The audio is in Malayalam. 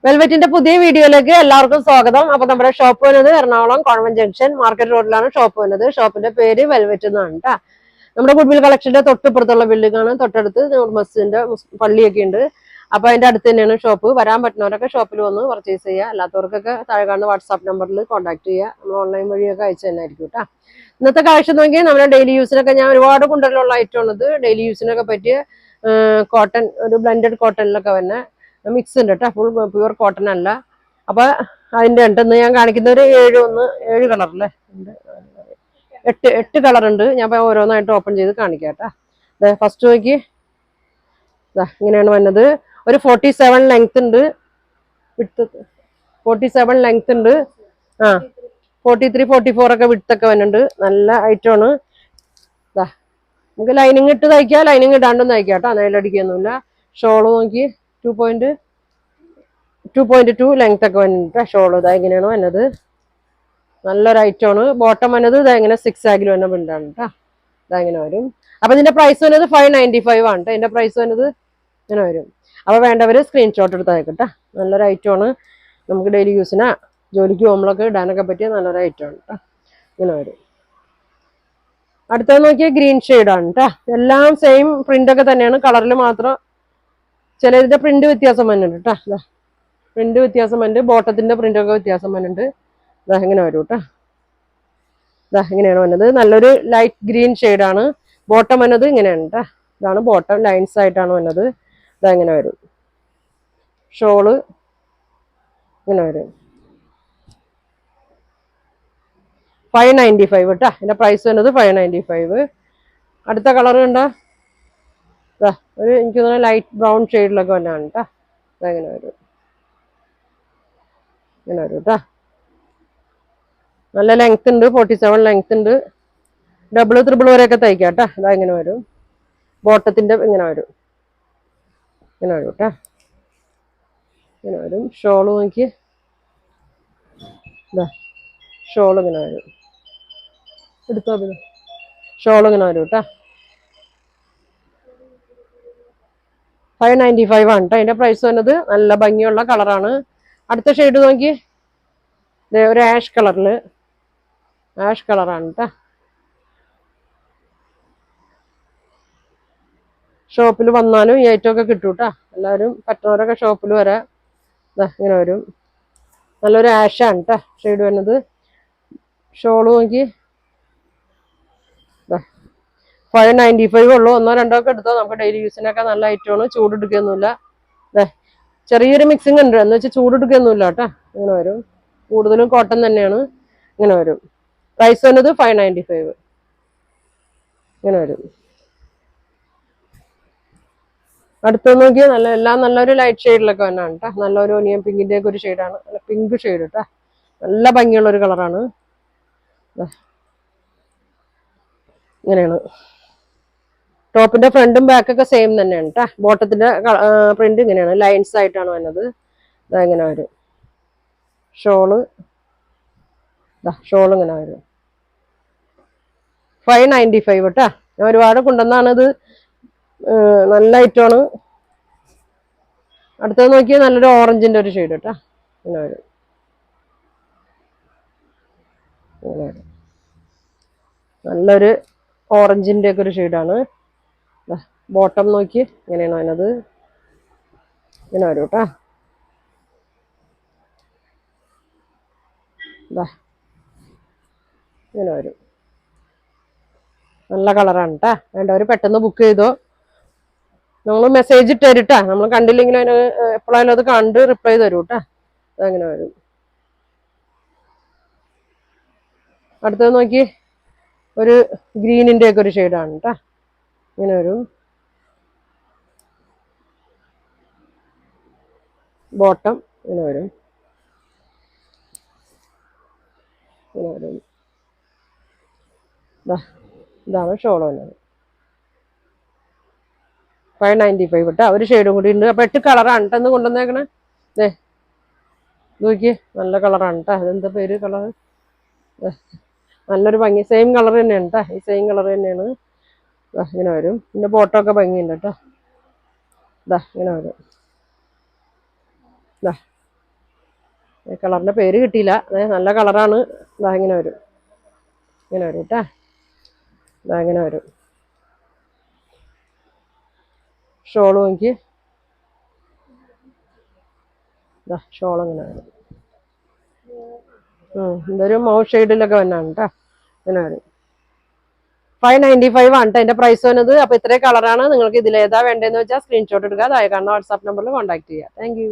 വെൽവെറ്റിന്റെ പുതിയ വീഡിയോയിലേക്ക് എല്ലാവർക്കും സ്വാഗതം. അപ്പൊ നമ്മുടെ ഷോപ്പ് വരുന്നത് എറണാകുളം കോൺവെന്റ് ജംഗ്ഷൻ മാർക്കറ്റ് റോഡിലാണ് ഷോപ്പ് വരുന്നത്. ഷോപ്പിന്റെ പേര് വെൽവെറ്റ് എന്നാണ് കേട്ടോ. നമ്മുടെ ഗുഡ്വിൽ കളക്ഷന്റെ തൊട്ടിപ്പുറത്തുള്ള ബിൽഡിംഗ് ആണ്. തൊട്ടടുത്ത് മസ്ജിദിന്റെ പള്ളിയൊക്കെ ഉണ്ട്. അപ്പൊ അതിന്റെ അടുത്ത് തന്നെയാണ് ഷോപ്പ്. വരാൻ പറ്റുന്നവരൊക്കെ ഷോപ്പിൽ വന്ന് പർച്ചേസ് ചെയ്യുക. അല്ലാത്തവർക്കൊക്കെ താഴെ കാണുന്ന വാട്സാപ്പ് നമ്പറിൽ കോൺടാക്ട് ചെയ്യുക. നമ്മൾ ഓൺലൈൻ വഴിയൊക്കെ അയച്ചു തന്നെയായിരിക്കും കേട്ടോ. ഇന്നത്തെ കാഴ്ച നോക്കിയാൽ നമ്മുടെ ഡെയിലി യൂസിനൊക്കെ ഞാൻ ഒരുപാട് കൊണ്ടുവരലുള്ള ഐറ്റം ഉള്ളത്. ഡെയിലി യൂസിനൊക്കെ പറ്റിയ കോട്ടൺ, ഒരു ബ്ലെൻഡഡ് കോട്ടണിലൊക്കെ തന്നെ മിക്സ് ഉണ്ട് കേട്ടോ. ഫുൾ പ്യുവർ കോട്ടൺ അല്ല. അപ്പൊ അതിന്റെ ഉണ്ടെന്ന് ഞാൻ കാണിക്കുന്ന ഒരു 7 കളറല്ലേ, 8 കളർ ഉണ്ട്. ഞാൻ ഓരോന്നായിട്ട് ഓപ്പൺ ചെയ്ത് കാണിക്കാം കേട്ടോ. ഫസ്റ്റ് നോക്കി, ഇങ്ങനെയാണ് വന്നത്. ഒരു 47 ലെങ്ത് ഉണ്ട്, 47 ലെങ്ത് ഉണ്ട്. 43, 44 ഒക്കെ വിട്ടൊക്കെ വരുന്നുണ്ട്. നല്ല ഐറ്റമാണ്. നമുക്ക് ലൈനിങ് ഇട്ട് തയ്ക്കാം, ലൈനിങ് ഇടാണ്ടും തയ്ക്കാം കേട്ടോ. നേലടിക്കൊന്നുമില്ല. ഷോള് നോക്കി 2.2 ലെങ്ത് ഒക്കെ വന്നിട്ട് ഷോള് ഇതാ ഇങ്ങനെയാണ് വന്നത്. നല്ലൊരു ഐറ്റമാണ്. ബോട്ടം വന്നത് ഇതാ ഇങ്ങനെ 6 ആഗിൽ വന്ന പ്രിന്റാണ് കേട്ടോ. ഇതാ ഇങ്ങനെ വരും. അപ്പൊ ഇതിന്റെ പ്രൈസ് വന്നത് 595 ആണ് കേട്ടോ. ഇതിന്റെ പ്രൈസ് വന്നത് ഇങ്ങനെ വരും. അപ്പൊ വേണ്ടവര് സ്ക്രീൻഷോട്ട് എടുത്ത് അയക്കട്ടെ. നല്ലൊരു ഐറ്റമാണ്. നമുക്ക് ഡെയിലി യൂസിനാ ജോലിക്ക് പോകുമ്പോഴൊക്കെ ഇടാനൊക്കെ പറ്റിയ നല്ലൊരു ഐറ്റമാണ് കേട്ടോ. ഇങ്ങനെ വരും. അടുത്തത് നോക്കിയാൽ ഗ്രീൻ ഷെയ്ഡാണ് കേട്ടോ. എല്ലാം സെയിം പ്രിന്റ് ഒക്കെ തന്നെയാണ്. കളറിൽ മാത്രം ചിലതിന്റെ പ്രിന്റ് വ്യത്യാസം വന്നിട്ടുണ്ട് കേട്ടോ. പ്രിന്റ് വ്യത്യാസം വന്നിട്ട് ബോട്ടത്തിന്റെ പ്രിന്റ് ഒക്കെ വ്യത്യാസം വന്നിട്ടുണ്ട്. ഇതാ ഇങ്ങനെ വരും കേട്ടോ. ഇതാ ഇങ്ങനെയാണ് വന്നത്. നല്ലൊരു ലൈറ്റ് ഗ്രീൻ ഷെയ്ഡാണ്. ബോട്ടം വന്നത് ഇങ്ങനെയാണ് കേട്ടോ. ഇതാണ് ബോട്ടം, ലൈൻസ് ആയിട്ടാണ് വന്നത്. ഇതാ ഇങ്ങനെ വരും. ഷോള് ഇങ്ങനെ വരും. 595 കേട്ടോ. ഇതിന്റെ പ്രൈസ് വന്നത് 595. അടുത്ത കളർ കണ്ടോ, ഒരു എനിക്ക് തോന്നുന്നു ലൈറ്റ് ബ്രൗൺ ഷെയ്ഡിലൊക്കെ വന്നാണ് കേട്ടോ. ഇതെങ്ങനെ വരും, ഇങ്ങനെ വരും കേട്ടോ. നല്ല ലെങ്ത് ഉണ്ട്, 47 ലെങ്ത് ഉണ്ട്. ഡബിൾ ത്രിബിൾ വരെയൊക്കെ തയ്ക്കാം കേട്ടോ. ഇതാ ഇങ്ങനെ വരും. ബോട്ടത്തിന്റെ ഇങ്ങനെ വരും, ഇങ്ങനെ വരും കേട്ടോ. ഇങ്ങനെ വരും. ഷോള് നോക്കി, ഇതാ ഷോൾ ഇങ്ങനെ വരും. എടുത്തോ പിന്നെ. ഷോൾ ഇങ്ങനെ വരും കേട്ടോ. 595 ആണ് കേട്ടോ. അതിന്റെ പ്രൈസ് വന്നത്. നല്ല ഭംഗിയുള്ള കളറാണ്. അടുത്ത ഷെയ്ഡ് നോക്കി, ഒരു ആഷ് കളറില്, ആഷ് കളറാണ് കേട്ടോ. ഷോപ്പിൽ വന്നാലും ഈ ഐറ്റം ഒക്കെ കിട്ടും കേട്ടോ. എല്ലാവരും പറ്റുന്നവരൊക്കെ ഷോപ്പിൽ വരാം. ഇങ്ങനെ വരും. നല്ലൊരു ആഷാണ് കേട്ടോ ഷെയ്ഡ് വരുന്നത്. ഷോള് നോക്കി, 595 ഉള്ളൂ. 1 2 ഒക്കെ എടുത്തോ. നമുക്ക് ഡെയിലി യൂസിനൊക്കെ നല്ല ഐറ്റമാണ്. ചൂടെടുക്കൊന്നുമില്ല. ചെറിയൊരു മിക്സിംഗ് ഉണ്ട്, എന്ന് വെച്ചാൽ ചൂടെടുക്കൊന്നുമില്ല കേട്ടോ. ഇങ്ങനെ വരും. കൂടുതലും കോട്ടൺ തന്നെയാണ്. ഇങ്ങനെ വരും. പ്രൈസ് വന്നത് 595. ഇങ്ങനെ വരും. അടുത്ത് നോക്കി, എല്ലാം നല്ലൊരു ലൈറ്റ് ഷെയ്ഡിലൊക്കെ വന്നാണ് കേട്ടോ. നല്ലൊരു ഒനിയൻ പിങ്കിന്റെ ഒക്കെ ഒരു ഷെയ്ഡാണ്. നല്ല പിങ്ക് ഷെയ്ഡ് കേട്ടോ. നല്ല ഭംഗിയുള്ള ഒരു കളറാണ്. ഇങ്ങനെയാണ്. ടോപ്പിന്റെ ഫ്രണ്ടും ബാക്കൊക്കെ സെയിം തന്നെയാണ് കേട്ടോ. ബോട്ടത്തിന്റെ പ്രിന്റ് ഇങ്ങനെയാണ്, ലൈൻസ് ആയിട്ടാണ് വന്നത്. ഇതാ ഇങ്ങനെ വരും. ഷോള് ഇങ്ങനെ വരും. 595 കേട്ടോ. ഞാൻ ഒരുപാട് കൊണ്ടുവന്നാണ് ഇത്. നല്ല ഐറ്റമാണ്. അടുത്തത് നോക്കിയാൽ നല്ലൊരു ഓറഞ്ചിന്റെ ഒരു ഷെയ്ഡ് കേട്ടോ. ഇങ്ങനെ വരും. ഇങ്ങനെ വരും. നല്ലൊരു ഓറഞ്ചിന്റെ ഒക്കെ ഒരു ഷെയ്ഡാണ്. ബോട്ടം നോക്കി ഇങ്ങനെയാണ് അതിനത്. ഇങ്ങനെ വരും കേട്ടോ. ഇങ്ങനെ വരും. നല്ല കളറാണ് കേട്ടോ. വേണ്ടവർ പെട്ടെന്ന് ബുക്ക് ചെയ്തോ. നമ്മൾ മെസ്സേജ് ഇട്ട് തരും കേട്ടോ. നമ്മൾ കണ്ടില്ലെങ്കിൽ അതിന് എപ്പോഴായാലും അത് കണ്ട് റിപ്ലൈ തരും കേട്ടോ. അതങ്ങനെ വരും. അടുത്തത് നോക്കി, ഒരു ഗ്രീനിന്റെ ഒക്കെ ഒരു ഷെയ്ഡാണ് കേട്ടോ. ഇങ്ങനെ വരും. ബോട്ടം ഇങ്ങനെ വരും. ഇങ്ങനെ വരും. ഇതാണ് ഷോൾ വന്നത്. 595 കേട്ടോ. ഒരു ഷെയ്ഡും കൂടി ഉണ്ട്. അപ്പൊ 8 കളറാണ് കേട്ടോ എന്ന് കൊണ്ടുവന്നേക്കണേ. നോക്കിയേ, നല്ല കളറാണ് കേട്ടോ. അതെന്താ പേര് കളർ? നല്ലൊരു ഭംഗി. സെയിം കളർ തന്നെയാണ് കേട്ടോ. ഈ സെയിം കളർ തന്നെയാണ്. ഇങ്ങനെ വരും. പിന്നെ ബോട്ടമൊക്കെ ഭംഗിയുണ്ട് കേട്ടോ. ഇങ്ങനെ വരും. കളറിന്റെ പേര് കിട്ടിയില്ല. അതെ നല്ല കളറാണ്. ഇതാ ഇങ്ങനെ വരും, ഇങ്ങനെ വരും കേട്ടാ. ഇതാ ഇങ്ങനെ വരും. ഷോളും എനിക്ക് ഇതാ ഷോൾ ഇങ്ങനെ വരും. ഇതൊരു മൗത്ത് ഷെയ്ഡിലൊക്കെ വന്നാണ് കേട്ടോ. ഇങ്ങനെ വരും. 595 ആണ് അതിന്റെ പ്രൈസ് വരുന്നത്. അപ്പൊ ഇത്രയും കളറാണ്. നിങ്ങൾക്ക് ഇതിലേതാ വേണ്ടതെന്ന് വെച്ചാൽ സ്ക്രീൻഷോട്ട് എടുക്കുക. താഴെ കാണുന്ന വാട്സാപ്പ് നമ്പറിൽ കോൺടാക്ട് ചെയ്യുക. Thank you.